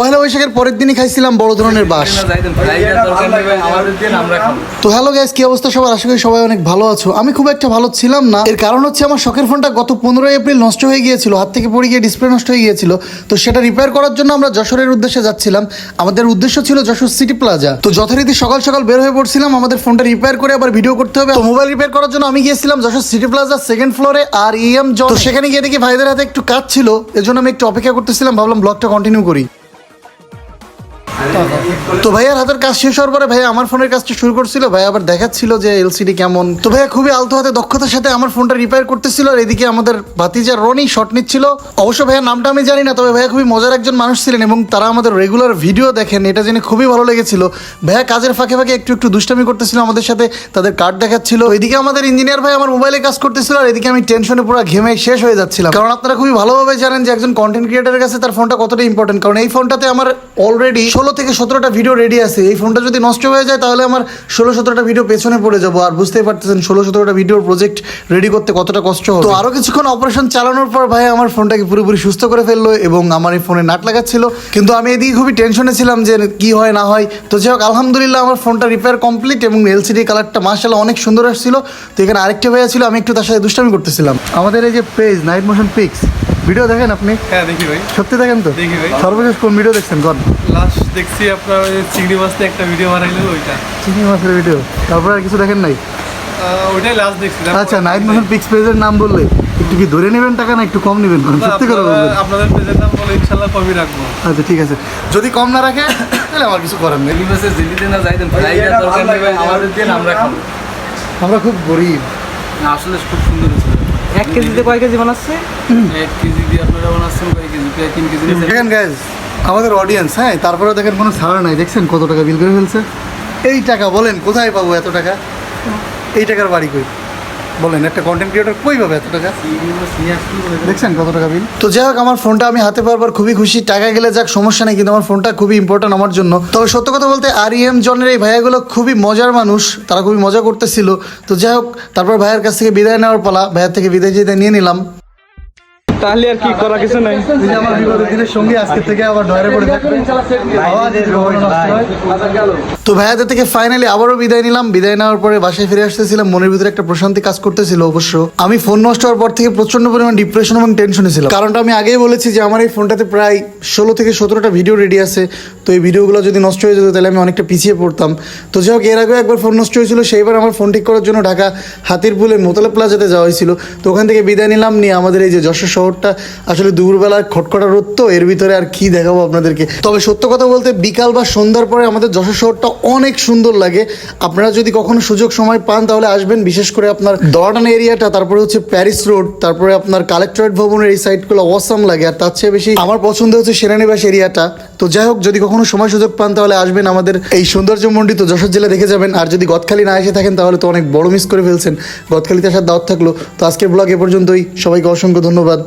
পয়লা বৈশাখের পরের দিনই খাইছিলাম বড় ধরনের বাস। তো হ্যালো গাইস, কি অবস্থা সবার? আশা করি সবাই অনেক ভালো আছো। আমি খুব একটা ভালো ছিলাম না, এর কারণ হচ্ছে আমার শখের ফোনটা গত 15 এপ্রিল নষ্ট হয়ে গিয়েছিল, হাত থেকে পড়ে গিয়ে ডিসপ্লে নষ্ট হয়ে গিয়েছিল। তো সেটা রিপেয়ার করার জন্য আমরা যশোরের উদ্দেশ্যে যাচ্ছিলাম। আমাদের উদ্দেশ্য ছিল যশোর সিটি প্লাজা। তো যথারীতি সকাল সকাল বের হয়ে পড়ছিলাম, আমাদের ফোনটা রিপেয়ার করে আবার ভিডিও করতে হবে। তো মোবাইল রিপেয়ার করার জন্য আমি গিয়েছিলাম যশোর সিটি প্লাজা সেকেন্ড ফ্লোরে আর ইএম জন। তো সেখানে গিয়ে দেখি ভাইদের হাতে একটু কাজ ছিল, এজন্য আমি একটু অপেক্ষা করতেছিলাম, ভাবলাম ব্লগটা কন্টিনিউ করি। তো ভাইয়ার হাতের কাজ শেষ হওয়ার পরে ভাইয়া আমার ফোনের কাজটা শুরু করছিল। ভাইয়া আবার দেখাচ্ছিল যে এলসিডি কেমন। তো ভাইয়া খুবই আলতো হাতে দক্ষতার সাথে আমার ফোনটা রিপেয়ার করতেছিল, আর এদিকে আমাদের ভাতিজা রনি শট নিচ্ছিল। অবশ্য ভাইয়ার নামটা আমি জানি না, তবে ভাইয়া খুবই মজার একজন মানুষ ছিলেন এবং তারা আমাদের রেগুলার ভিডিও দেখেন, এটা জেনে খুবই ভালো লেগেছিল। ভাইয়া কাজের ফাঁকে ফাঁকে একটু একটু দুষ্টামি করতেছিল আমাদের সাথে, তাদের কার্ড দেখাচ্ছিল। এদিকে আমাদের ইঞ্জিনিয়ার ভাই আমার মোবাইলে কাজ করতেছিল, আর এদিকে আমি টেনশনে পুরো ঘেমে শেষ হয়ে যাচ্ছিলাম। কারণ আপনারা খুবই ভালোভাবে জানেন যে একজন কন্টেন্ট ক্রিয়েটারের কাছে তার ফোনটা কতটা ইম্পর্টেন্ট। কারণ এই ফোনটাতে আমার অলরেডি 16 থেকে 17টা ভিডিও রেডি আছে। এই ফোনটা যদি নষ্ট হয়ে যায় তাহলে আমার 16-17টা ভিডিও পেছনে পড়ে যাবো। আর বুঝতেই পারতেছেন 16-17টা ভিডিওর প্রজেক্ট রেডি করতে কতটা কষ্ট হবে। তো আরো কিছুক্ষণ অপারেশন চালানোর পর ভাই আমার ফোনটাকে পুরোপুরি সুস্থ করে ফেললো এবং আমার এই ফোনে নাট লাগাচ্ছিল। কিন্তু আমি এদিকে খুবই টেনশনে ছিলাম যে কি হয় না হয়। তো যাই হোক, আলহামদুলিল্লাহ আমার ফোনটা রিপেয়ার কমপ্লিট এবং এলসিডি কালারটা মাশাআল্লাহ অনেক সুন্দর আসছিল। তো এখানে আরেকটা ভাইয়া ছিল, আমি একটু তার সাথে দুষ্টামি করতেছিলাম। আমাদের এই যে page night motion pix video দেখেন আপনি? হ্যাঁ দেখি ভাই। সত্যি দেখেন তো? দেখি ভাই। সর্বশেষ কোন ভিডিও দেখছেন? কোন লাস্ট দেখছি আপনার ওই চিংড়ি মাছ দিয়ে একটা ভিডিও বানাইলো ওইটা। চিংড়ি মাছের ভিডিও, তারপরে আর কিছু দেখেন নাই? ওইটাই লাস্ট দেখছি। আচ্ছা, নাইট মোশন পিক্স পেজের নাম বললে একটু কি ধরে নেবেন টাকা, না একটু কম নেবেন? সত্যি করে বলবেন। আপনাদের পেজের নাম বলে ইনশাআল্লাহ কমই রাখবো। আচ্ছা ঠিক আছে, যদি কম না রাখে তাহলে আমার কিছু করার নেই। আমরা খুব গরিব। আসলে খুব সুন্দর হয়েছে। 1 কেজিতে কয় কেজি বানাচ্ছে? 1 কেজি দিয়ে আপনারা বানাচ্ছেন কয় কেজি? প্রায় 3 কেজি। দেখেন গাইজ, আমাদের অডিয়েন্স, হ্যাঁ, তারপরে দেখেন কোনো ছাড় নাই। দেখছেন কত টাকা বিল করে ফেলছে? এই টাকা বলেন কোথায় পাবো এত টাকা? এই টাকার বাড়ি কই বলেন? একটা কন্টেন্ট ক্রিয়েটর কই পাবে এত টাকা? দেখছেন কত টাকা বিল। তো যাই হোক, আমার ফোনটা আমি হাতে পাওয়ার পর খুবই খুশি। টাকা গেলে যাক, সমস্যা নেই, কিন্তু আমার ফোনটা খুবই ইম্পর্টেন্ট আমার জন্য। তবে সত্য কথা বলতে আর ইএম জনের এই ভাইয়াগুলো খুবই মজার মানুষ, তারা খুবই মজা করতেছিল। তো যাই হোক, তারপর ভাইয়ের কাছ থেকে বিদায় নেওয়ার পালা। ভাইয়ের থেকে বিদায় যেতে নিয়ে নিলাম। তাহলে আর কি করা কিছু নাই। আমার বিপদের দিনের সঙ্গী আজকে থেকে আবার ডয়ারে পড়ে থাকবে। তো ভাইয়াদের থেকে ফাইনালি আবারও বিদায় নিলাম। বিদায় নেওয়ার পরে বাসায় ফিরে আসতেছিলাম, মনের ভিতরে একটা প্রশান্তি কাজ করতেছিল। অবশ্য আমি ফোন নষ্ট হওয়ার পর থেকে প্রচন্ড পরিমাণ ডিপ্রেশন এবং টেনশনে ছিলাম। কারণটা আমি আগেই বলেছি যে আমার এই ফোনটাতে প্রায় 16 থেকে 17টা ভিডিও রেডি আছে। তো এই ভিডিওগুলো যদি নষ্ট হয়ে যেত তাহলে আমি অনেকটা পিছিয়ে পড়তাম। তো যাই হোক, এর আগেও একবার ফোন নষ্ট হয়েছিল, সেইবার আমার ফোন ঠিক করার জন্য ঢাকা হাতিরপুলে মোতালেব প্লাজাতে যাওয়া হয়েছিল। তো ওখান থেকে বিদায় নিলাম, নিয়ে আমাদের এই যে যশোর শহরটা আসলে দুপুরবেলার খটখটা রোদ, তো এর ভিতরে আর কি দেখাবো আপনাদেরকে। তবে সত্য কথা বলতে বিকাল বা সন্ধ্যার পরে আমাদের যশোর শহরটা অনেক সুন্দর লাগে। আপনারা যদি কখনো সুযোগ সময় পান তাহলে আসবেন। বিশেষ করে আপনার দড়াটানা এরিয়াটা, তারপরে হচ্ছে প্যারিস রোড, তারপরে আপনার কালেক্টরেট ভবনের এই সাইডগুলো অসাম লাগে। আর তার চেয়ে বেশি আমার পছন্দ হচ্ছে সেনানিবাস এরিয়াটা। তো যাই হোক, যদি কখনো সময় সুযোগ পান তাহলে আসবেন, আমাদের এই সৌন্দর্যমণ্ডিত যশোর জেলা দেখে যাবেন। আর যদি গদখালি না এসে থাকেন তাহলে তো অনেক বড় মিস করে ফেলছেন। গদখালিতে আসার দাওয়াত থাকলো। তো আজকের ব্লগ এ পর্যন্তই, সবাইকে অসংখ্য ধন্যবাদ।